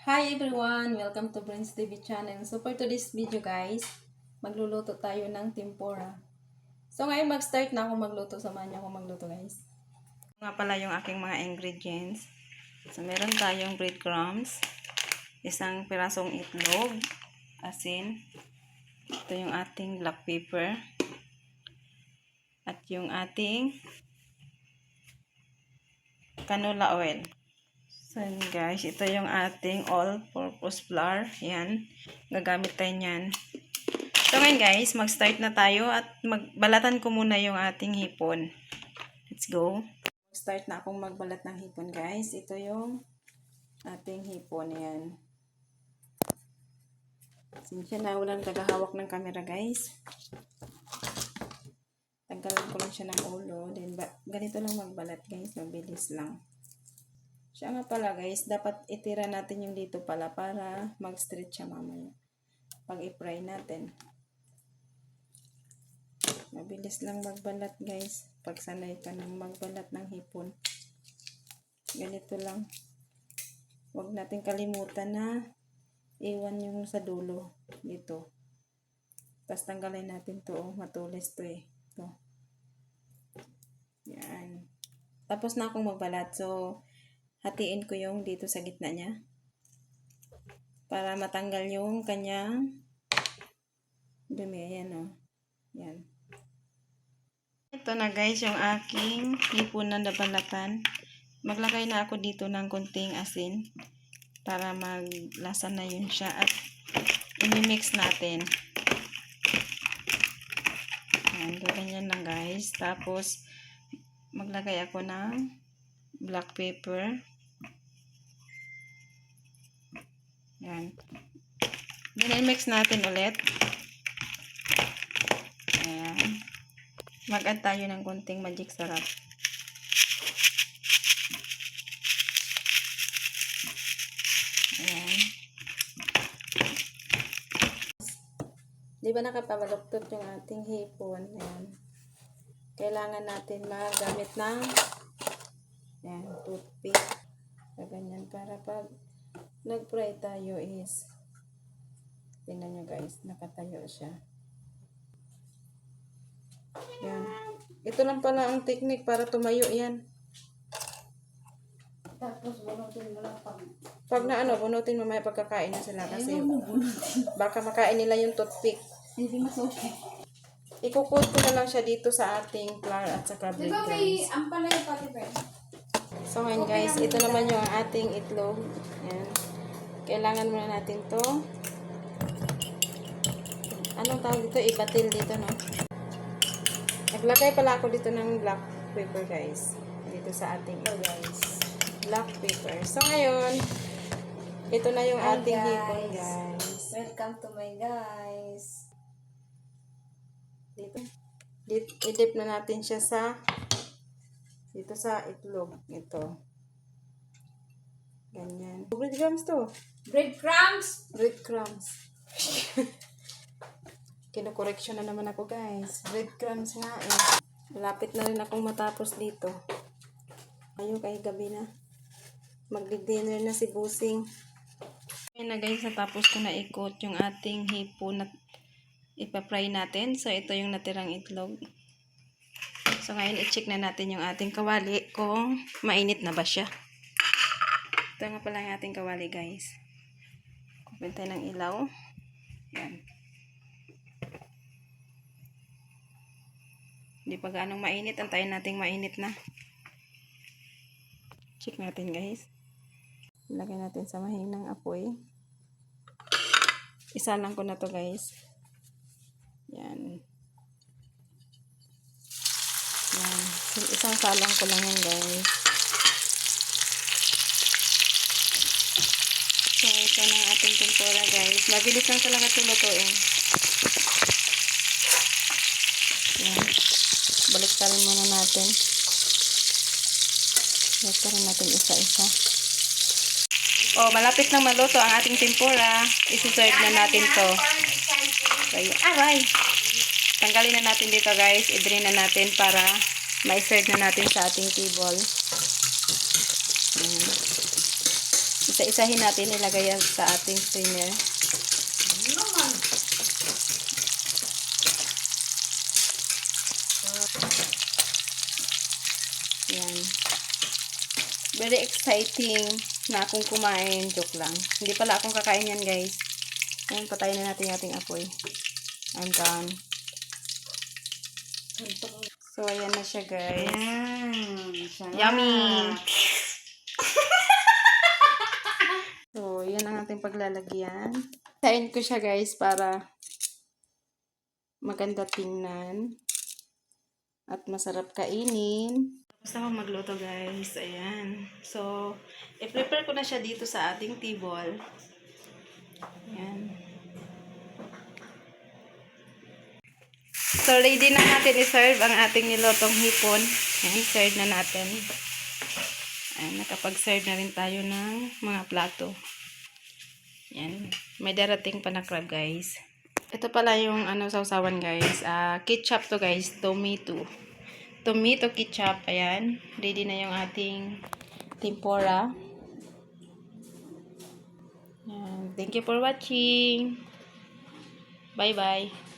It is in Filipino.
Hi everyone! Welcome to Brins TV channel. So for today's video guys, magluluto tayo ng tempura. So ngayon mag-start na ako magluto. Samahan niyo ako magluto guys. Nga pala yung aking mga ingredients. So meron tayong breadcrumbs, isang pirasong itlog, asin, ito yung ating black pepper, at yung ating canola oil. So guys, ito yung ating all-purpose flour. Yan, gagamit tayo niyan. So ngayon guys, mag-start na tayo at magbalatan ko muna yung ating hipon. Let's go. Start na akong magbalat ng hipon guys. Ito yung ating hipon. Yan. Sinsya na walang tagahawak ng camera guys. Tanggalan ko lang siya ng ulo. Then ganito lang magbalat guys. Mabilis lang. Siya nga pala guys, dapat itira natin yung dito pala para mag-stretch siya mamaya. Pag i-fry natin. Mabilis lang magbalat guys. Pag sanay ka ng magbalat ng hipon. Ganito lang. Huwag natin kalimutan na iwan yung sa dulo. Dito. Tapos tanggalin natin to. Oh, matulis to eh. Ito. Yan. Tapos na akong magbalat. So, hatiin ko yung dito sa gitna niya. Para matanggal yung kanyang dumi. Ayan o. Yan. Ito na guys yung aking hipon na nabalatan. Maglagay na ako dito ng konting asin para maglasa na yun siya at i-mix natin. Ayan, ganyan lang guys. Tapos maglagay ako ng black pepper. Ayan. Then i-mix natin ulit. Ayan. Mag-add tayo ng konting magic sarap. Ayan. Di ba nakapamaluktot yung ating hipon? Ayan. Kailangan natin magamit ng ayan, toothpick. Ganyan para pag nag-fry tayo is tingnan nyo guys, nakatayo siya. Yan. Ito lang pala ang technique para tumayo yan. Tapos bunutin mo lang pag na bunutin mo may pagkakain na sila kasi baka makain nila yung toothpick. Hindi mas okay. Ikukod ko na lang siya dito sa ating flour at saka breadcrumbs. Diba may ampalay pati ba? So ngayon guys, ito naman yung ating itlog. Yan. Kailangan muna natin to. Anong tawag dito? Ibatil dito, no? Naglagay pala ako dito ng black pepper, guys. Dito sa ating guys. Black pepper. So, ngayon, ito na yung ating hipon, guys. Welcome to my guys. Dito. I-dip na natin siya sa dito sa itlog. Ito. Ganyan. Breadcrumbs to. Breadcrumbs! Breadcrumbs. Kino-correction na naman ako guys. Breadcrumbs nga eh. Malapit na rin akong matapos dito. Ayun kay gabi na. Magdi-dinner na si Busing. Ayan na guys, natapos ko na ikot yung ating hipon na ipa-fry natin. So ito yung natirang itlog. So ngayon i-check na natin yung ating kawali kung mainit na ba siya. Ito nga pala yung ating kawali guys. Kumpin tayo ng ilaw. Yan. Hindi pa gaanong mainit. Antayin natin mainit na. Check natin guys. Ilagay natin sa mahinang apoy. Isa lang ko na to guys. Yan. Yan. Isang salang ko lang yan guys. So ito na ang ating tempura guys. Mabilis lang talaga ito lutuin. Yan. Baliktarin muna natin. Baliktarin natin isa-isa. Oh, malapit na maluto ang ating tempura. Isi-serve na natin to. So, aray! Tanggalin na natin dito guys. I-drain na natin para ma-serve na natin sa ating table. Isa isa-isahin natin ilagay yan sa ating strainer. Yan. Very exciting na akong kumain. Joke lang. Hindi pala akong kakain yan, guys. Ayan, patayin na natin yung ating apoy. I'm done. So, ayan na siya, guys. Yummy! So, yan ang ating paglalagyan. Tain ko siya, guys, para maganda tingnan at masarap kainin. Tapos ako magluto, guys. Ayan. So, i-prepare ko na siya dito sa ating table. Ayan. So, ready na natin i-serve ang ating nilotong hipon. Ayan, serve na natin. Ayan, nakapag-serve na rin tayo ng mga plato. Ayan. May darating pa na crab, guys. Ito pala yung sausawan, guys. Ketchup to, guys. Tomato ketchup. Ayan. Ready na yung ating tempura. Ayan. Thank you for watching. Bye-bye.